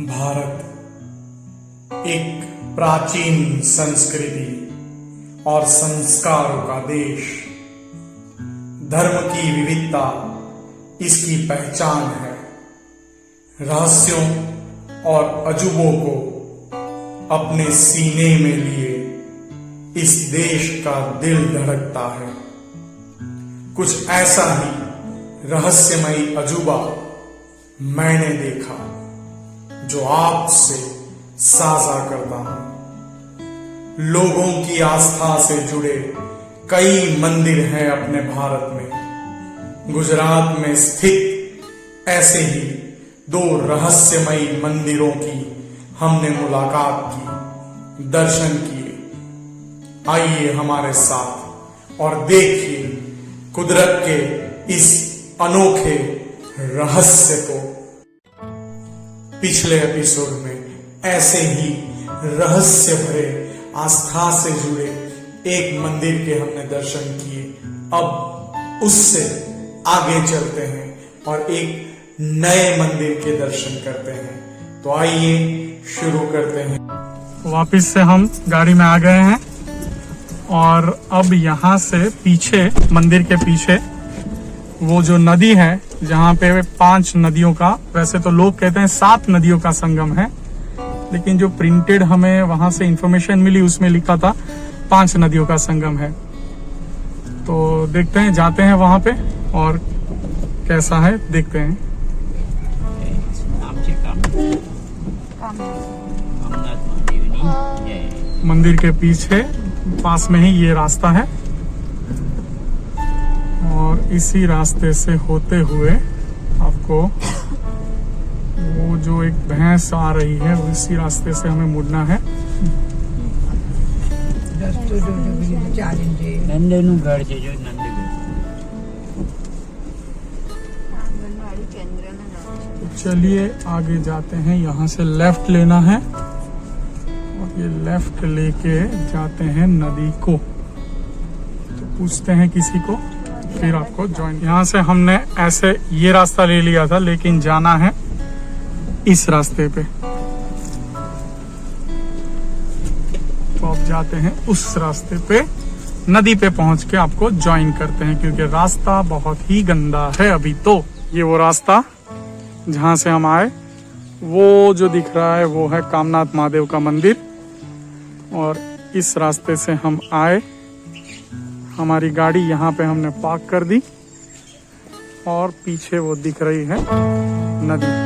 भारत एक प्राचीन संस्कृति और संस्कारों का देश। धर्म की विविधता इसकी पहचान है। रहस्यों और अजूबों को अपने सीने में लिए इस देश का दिल धड़कता है। कुछ ऐसा ही रहस्यमयी अजूबा मैंने देखा जो आपसे साझा करता हूं। लोगों की आस्था से जुड़े कई मंदिर हैं अपने भारत में। गुजरात में स्थित ऐसे ही 2 रहस्यमयी मंदिरों की हमने मुलाकात की, दर्शन किए। आइए हमारे साथ और देखिए कुदरत के इस अनोखे रहस्य को। पिछले एपिसोड में ऐसे ही रहस्य भरे आस्था से जुड़े एक मंदिर के हमने दर्शन किए। अब उससे आगे चलते हैं और एक नए मंदिर के दर्शन करते हैं। तो आइए शुरू करते हैं। वापिस से हम गाड़ी में आ गए हैं और अब यहाँ से पीछे, मंदिर के पीछे वो जो नदी है जहाँ पे 5 नदियों का, वैसे तो लोग कहते हैं 7 नदियों का संगम है, लेकिन जो प्रिंटेड हमें वहां से इंफॉर्मेशन मिली उसमें लिखा था 5 नदियों का संगम है। तो देखते हैं, जाते हैं वहां पे और कैसा है देखते हैं। मंदिर के पीछे पास में ही ये रास्ता है और इसी रास्ते से होते हुए आपको वो जो एक भैंस आ रही है उसी रास्ते से हमें मुड़ना है। तो चलिए आगे जाते हैं। यहाँ से लेफ्ट लेना है और ये लेफ्ट लेके जाते हैं नदी को। तो पूछते हैं किसी को, फिर आपको ज्वाइन। यहाँ से हमने ऐसे ये रास्ता ले लिया था, लेकिन जाना है इस रास्ते पे। तो अब जाते हैं उस रास्ते पे, नदी पे पहुंच के आपको ज्वाइन करते हैं, क्योंकि रास्ता बहुत ही गंदा है अभी। तो ये वो रास्ता जहां से हम आए, वो जो दिख रहा है वो है कामनाथ महादेव का मंदिर। और इस रास्ते से हम आए, हमारी गाड़ी यहाँ पे हमने पार्क कर दी और पीछे वो दिख रही है नदी।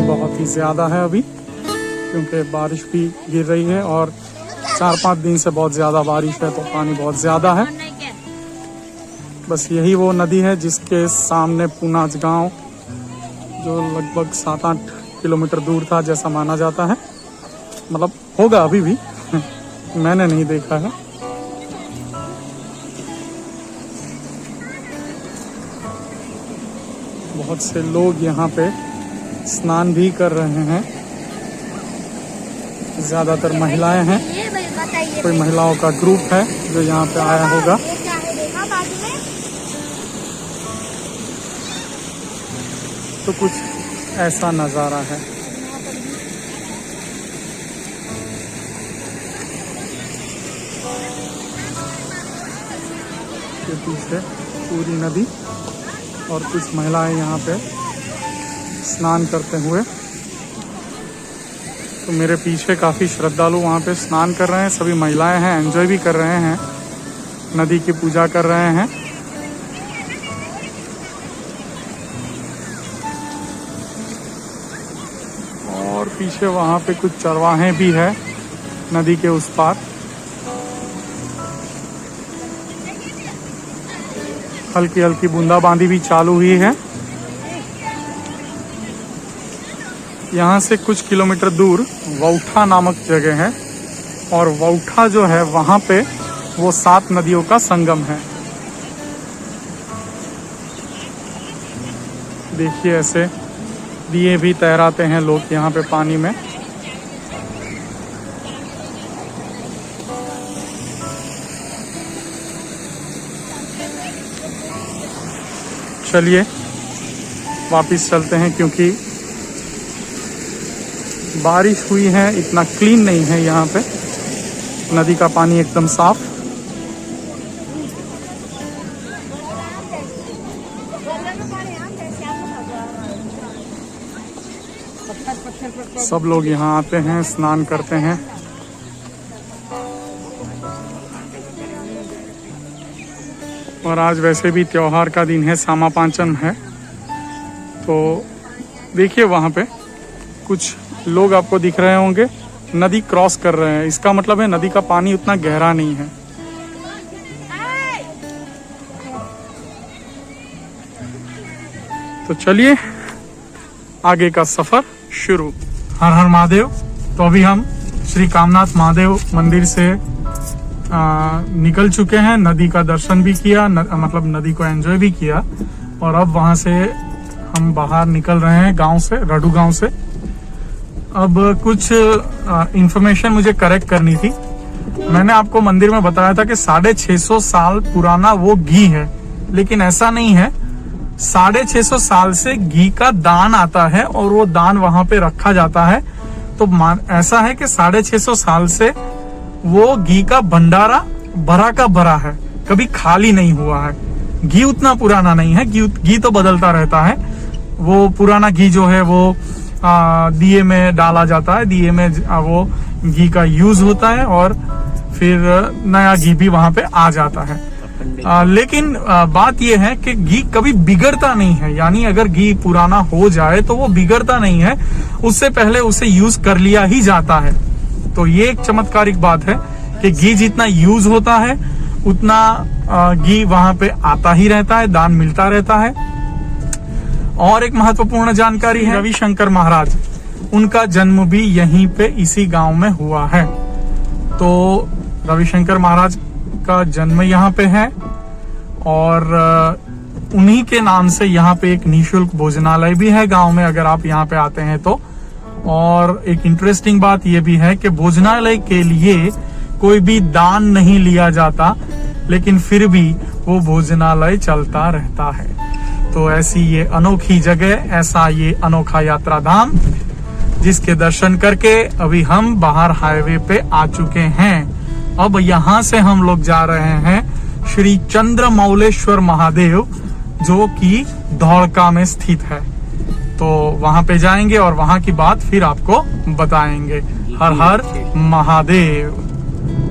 बहुत ही ज्यादा है अभी, क्योंकि बारिश भी गिर रही है और 4-5 दिन से बहुत ज्यादा बारिश है, तो पानी बहुत ज्यादा है। बस यही वो नदी है जिसके सामने पूनाज गांव, जो लगभग 7-8 किलोमीटर दूर था जैसा माना जाता है। मतलब होगा अभी भी मैंने नहीं देखा है। बहुत से लोग यहाँ पे स्नान भी कर रहे हैं, ज्यादातर महिलाएं हैं। कोई महिलाओं का ग्रुप है जो यहाँ पे आया होगा। तो कुछ ऐसा नजारा है। के पीछे पूरी नदी और कुछ महिलाएं यहाँ पे स्नान करते हुए। तो मेरे पीछे काफी श्रद्धालु वहाँ पे स्नान कर रहे हैं। सभी महिलाएं हैं, एंजॉय भी कर रहे हैं, नदी की पूजा कर रहे हैं। और पीछे वहाँ पे कुछ चरवाहे भी है नदी के उस पार। हल्की हल्की बूंदाबांदी भी चालू हुई है। यहाँ से कुछ किलोमीटर दूर वौठा नामक जगह है और वौठा जो है वहाँ पे वो 7 नदियों का संगम है। देखिए ऐसे दिए भी तैराते हैं लोग यहाँ पे पानी में। चलिए वापस चलते हैं, क्योंकि बारिश हुई है, इतना क्लीन नहीं है यहाँ पे, नदी का पानी एकदम साफ। सब लोग यहाँ आते हैं, स्नान करते हैं। और आज वैसे भी त्योहार का दिन है, सामा पांचम है, तो देखिए वहाँ पे कुछ लोग आपको दिख रहे होंगे, नदी क्रॉस कर रहे हैं। इसका मतलब है नदी का पानी उतना गहरा नहीं है। तो चलिए आगे का सफर शुरू। हर हर महादेव। तो अभी हम श्री कामनाथ महादेव मंदिर से निकल चुके हैं, नदी का दर्शन भी किया, मतलब नदी को एंजॉय भी किया, और अब वहां से हम बाहर निकल रहे हैं गांव से, रडू गांव से। अब कुछ इंफॉर्मेशन मुझे करेक्ट करनी थी। मैंने आपको मंदिर में बताया था कि 650 साल पुराना वो घी है, लेकिन ऐसा नहीं है। 650 साल से घी का दान आता है और वो दान वहां पे रखा जाता है। तो ऐसा है कि 650 साल से वो घी का भंडारा भरा का भरा है, कभी खाली नहीं हुआ है। घी उतना पुराना नहीं है, घी तो बदलता रहता है। वो पुराना घी जो है वो दिए में डाला जाता है, दिए में वो घी का यूज होता है, और फिर नया घी भी वहां पे आ जाता है। लेकिन बात यह है कि घी कभी बिगड़ता नहीं है, यानी अगर घी पुराना हो जाए तो वो बिगड़ता नहीं है, उससे पहले उसे यूज कर लिया ही जाता है। तो ये एक चमत्कारिक बात है कि घी जितना यूज होता है उतना घी वहां पे आता ही रहता है, दान मिलता रहता है। और एक महत्वपूर्ण जानकारी है, रविशंकर महाराज, उनका जन्म भी यहीं पे इसी गांव में हुआ है। तो रविशंकर महाराज का जन्म यहाँ पे है, और उन्हीं के नाम से यहाँ पे एक निःशुल्क भोजनालय भी है गांव में, अगर आप यहाँ पे आते हैं तो। और एक इंटरेस्टिंग बात यह भी है कि भोजनालय के लिए कोई भी दान नहीं लिया जाता, लेकिन फिर भी वो भोजनालय चलता रहता है। तो ऐसी ये अनोखी जगह, ऐसा ये अनोखा यात्रा धाम, जिसके दर्शन करके अभी हम बाहर हाईवे पे आ चुके हैं। अब यहाँ से हम लोग जा रहे हैं श्री चंद्रमौलेश्वर महादेव, जो कि धौड़का में स्थित है। तो वहां पे जाएंगे और वहां की बात फिर आपको बताएंगे। हर हर महादेव।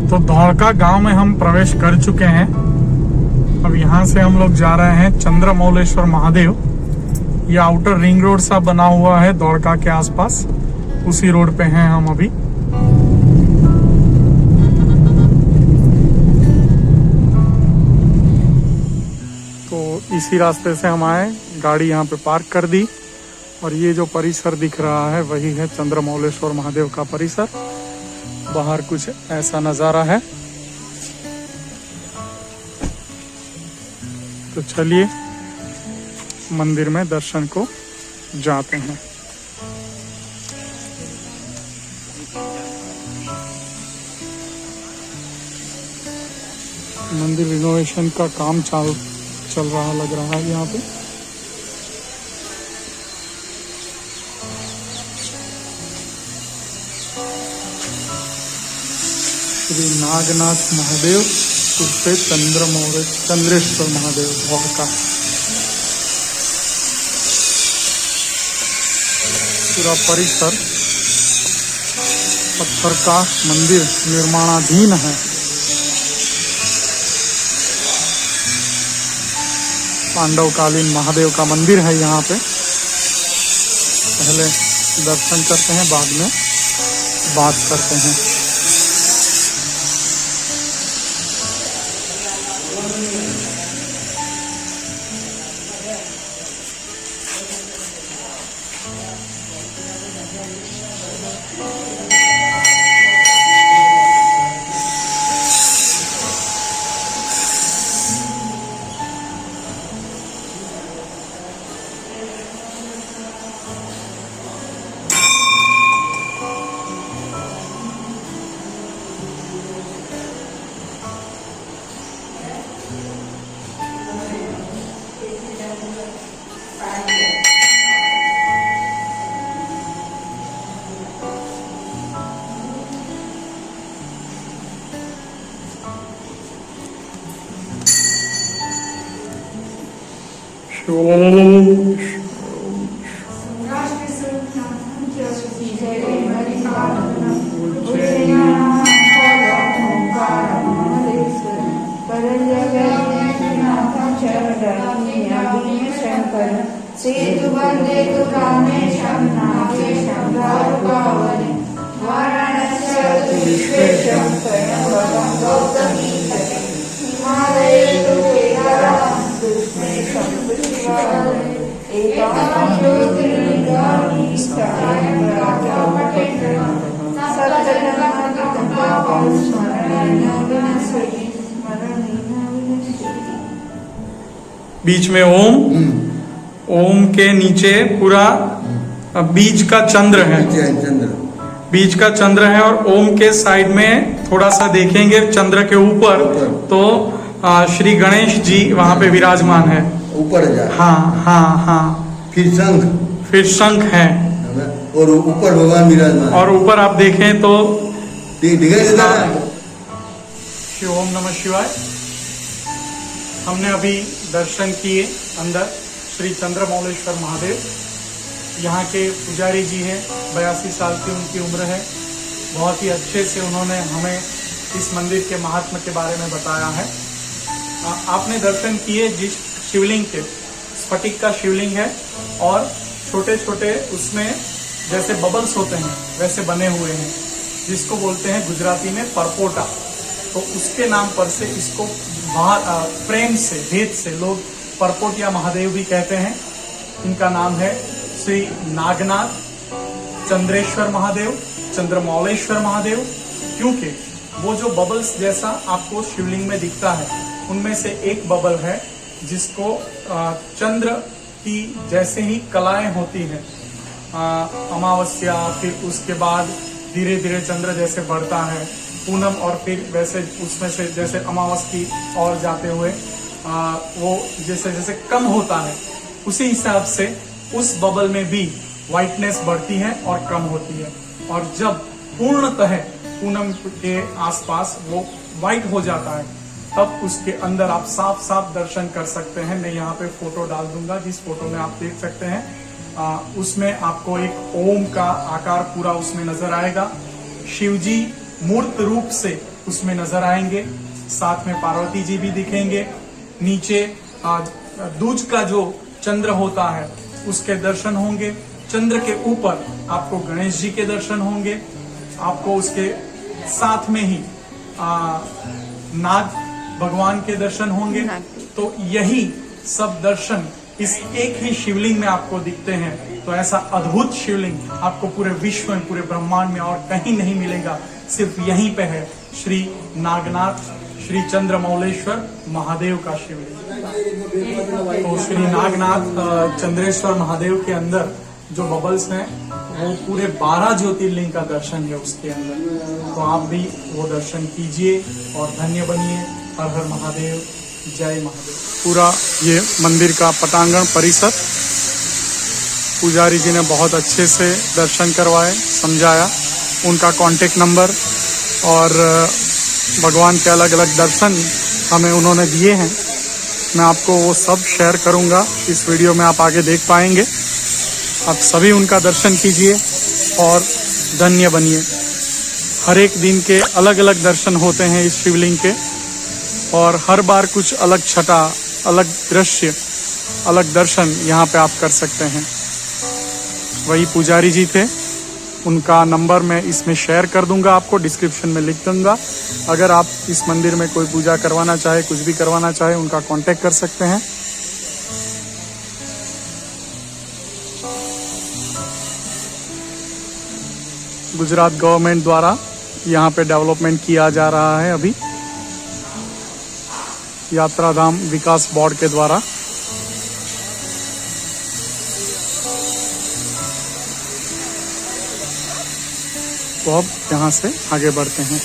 तो धौड़का गांव में हम प्रवेश कर चुके हैं। अब यहाँ से हम लोग जा रहे हैं चंद्रमौलेश्वर महादेव। ये आउटर रिंग रोड सा बना हुआ है धौड़का के आसपास, उसी रोड पे हैं हम अभी। तो इसी रास्ते से हम आए, गाड़ी यहाँ पे पार्क कर दी, और ये जो परिसर दिख रहा है वही है चंद्रमौलेश्वर महादेव का परिसर। बाहर कुछ ऐसा नजारा है। तो चलिए मंदिर में दर्शन को जाते हैं। मंदिर रिनोवेशन का काम चल रहा लग रहा है यहाँ पे। श्री नागनाथ महादेव उर्फे चंद्रेश्वर महादेव धौड़का। पूरा परिसर पत्थर का मंदिर निर्माणाधीन है। पांडवकालीन महादेव का मंदिर है यहाँ पे। पहले दर्शन करते हैं, बाद में बात करते हैं। ओम सेतु वंदे तु रामेशं नागेशं द्वारकावने वाराणस्यां विश्वेशं प्रणवतं गौतमी तटे हिमालये तु केदारं कृष्णेशं पुष्करालये एतानि ज्योतिर्लिङ्गानि सायं प्रातःपठेन सप्तजन्मकृतं पापं स्मरणेन विनश्यति स्मरणेन विनश्यति। बीच में ओम के नीचे पूरा बीज का चंद्र है, बीज का चंद्र है, और ओम के साइड में थोड़ा सा देखेंगे चंद्र के ऊपर तो श्री गणेश जी वहां पे विराजमान है ऊपर जा। हाँ। फिर शंख है और ऊपर भगवान विराजमान, और ऊपर आप देखें तो दिखाई देता है। श्री ओम नमः शिवाय। हमने अभी दर्शन किए अंदर श्री चंद्रमौलेश्वर महादेव। यहाँ के पुजारी जी हैं, 82 साल की उनकी उम्र है। बहुत ही अच्छे से उन्होंने हमें इस मंदिर के महात्म्य के बारे में बताया है। आपने दर्शन किए जिस शिवलिंग के, स्फटिक का शिवलिंग है, और छोटे छोटे उसमें जैसे बबल्स होते हैं वैसे बने हुए हैं, जिसको बोलते हैं गुजराती में परपोटा। तो उसके नाम पर से इसको प्रेम से, भेद से लोग परपोटिया महादेव भी कहते हैं। इनका नाम है श्री नागनाथ चंद्रेश्वर महादेव, चंद्रमौलेश्वर महादेव, क्योंकि वो जो बबल्स जैसा आपको शिवलिंग में दिखता है, उनमें से एक बबल है जिसको चंद्र की जैसे ही कलाएं होती हैं, अमावस्या, फिर उसके बाद धीरे धीरे चंद्र जैसे बढ़ता है, पूनम, और फिर वैसे उसमें से जैसे अमावस की ओर जाते हुए वो जैसे जैसे कम होता है, उसी हिसाब से उस बबल में भी वाइटनेस बढ़ती है और कम होती है। और जब पूर्णतः पूनम के आसपास वो वाइट हो जाता है, तब उसके अंदर आप साफ साफ दर्शन कर सकते हैं। मैं यहाँ पे फोटो डाल दूंगा, जिस फोटो में आप देख सकते हैं उसमें आपको एक ओम का आकार पूरा उसमें नजर आएगा। शिवजी मूर्त रूप से उसमें नजर आएंगे, साथ में पार्वती जी भी दिखेंगे। नीचे दूज का जो चंद्र होता है उसके दर्शन होंगे। चंद्र के ऊपर आपको गणेश जी के दर्शन होंगे। आपको उसके साथ में ही नाग भगवान के दर्शन होंगे। तो यही सब दर्शन इस एक ही शिवलिंग में आपको दिखते हैं। तो ऐसा अद्भुत शिवलिंग आपको पूरे विश्व में, पूरे ब्रह्मांड में और कहीं नहीं मिलेगा, सिर्फ यहीं पे है श्री नागनाथ, श्री चंद्रमौलेश्वर महादेव का शिवलिंग। तो श्री नागनाथ चंद्रेश्वर महादेव के अंदर जो बबल्स हैं वो पूरे 12 ज्योतिर्लिंग का दर्शन है उसके अंदर। तो आप भी वो दर्शन कीजिए और धन्य बनिए। हर हर महादेव, जय महादेव। पूरा ये मंदिर का पटांगण परिसर पुजारी जी ने बहुत अच्छे से दर्शन करवाए, समझाया। उनका कांटेक्ट नंबर और भगवान के अलग अलग दर्शन हमें उन्होंने दिए हैं। मैं आपको वो सब शेयर करूंगा इस वीडियो में, आप आगे देख पाएंगे। आप सभी उनका दर्शन कीजिए और धन्य बनिए। हर एक दिन के अलग अलग दर्शन होते हैं इस शिवलिंग के, और हर बार कुछ अलग छटा, अलग दृश्य, अलग दर्शन यहाँ पे आप कर सकते हैं। वही पुजारी जी थे, उनका नंबर मैं इसमें शेयर कर दूंगा, आपको डिस्क्रिप्शन में लिख दूंगा। अगर आप इस मंदिर में कोई पूजा करवाना चाहे, कुछ भी करवाना चाहे, उनका कांटेक्ट कर सकते हैं। गुजरात गवर्नमेंट द्वारा यहाँ पे डेवलपमेंट किया जा रहा है अभी, यात्राधाम विकास बोर्ड के द्वारा। तो अब यहाँ से आगे बढ़ते हैं।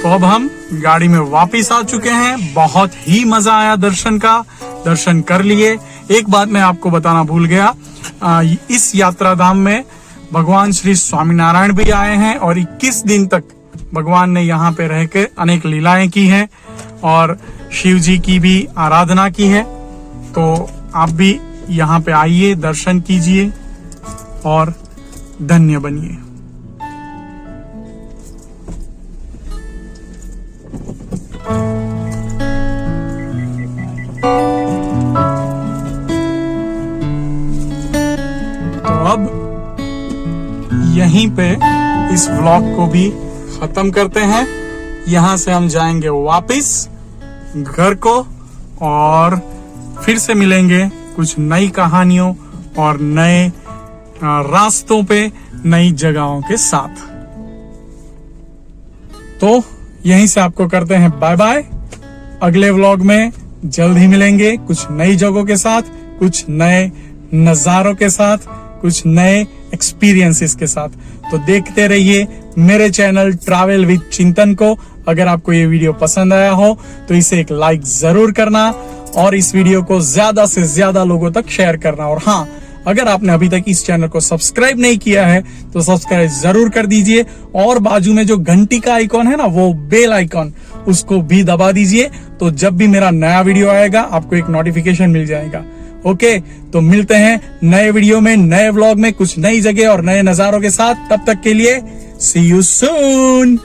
तो अब हम गाड़ी में वापस आ चुके हैं। बहुत ही मजा आया दर्शन का, दर्शन कर लिए। एक बात मैं आपको बताना भूल गया, इस यात्रा धाम में भगवान श्री स्वामीनारायण भी आए हैं और 21 दिन तक भगवान ने यहाँ पे रह के अनेक लीलाएं की हैं और शिव जी की भी आराधना की है। तो आप भी यहाँ पे आइए, दर्शन कीजिए और धन्य बनिए। तो अब यहीं पे इस व्लॉग को भी खत्म करते हैं। यहाँ से हम जाएंगे वापिस घर को और फिर से मिलेंगे कुछ नई कहानियों और नए रास्तों पे, नई जगहों के साथ। तो यहीं से आपको करते हैं बाय बाय। अगले व्लॉग में जल्द ही मिलेंगे कुछ नई जगहों के साथ, कुछ नए नजारों के साथ, कुछ नए एक्सपीरियंसेस के साथ। तो देखते रहिए मेरे चैनल ट्रैवल विद चिंतन को। अगर आपको ये वीडियो पसंद आया हो तो इसे एक लाइक जरूर करना और इस वीडियो को ज्यादा से ज्यादा लोगों तक शेयर करना। और हाँ, अगर आपने अभी तक इस चैनल को सब्सक्राइब नहीं किया है तो सब्सक्राइब जरूर कर दीजिए और बाजू में जो घंटी का आइकॉन है ना, वो बेल आइकॉन, उसको भी दबा दीजिए। तो जब भी मेरा नया वीडियो आएगा आपको एक नोटिफिकेशन मिल जाएगा। ओके, तो मिलते हैं नए वीडियो में, नए व्लॉग में, कुछ नई जगह और नए नजारों के साथ। तब तक के लिए सी यू सून।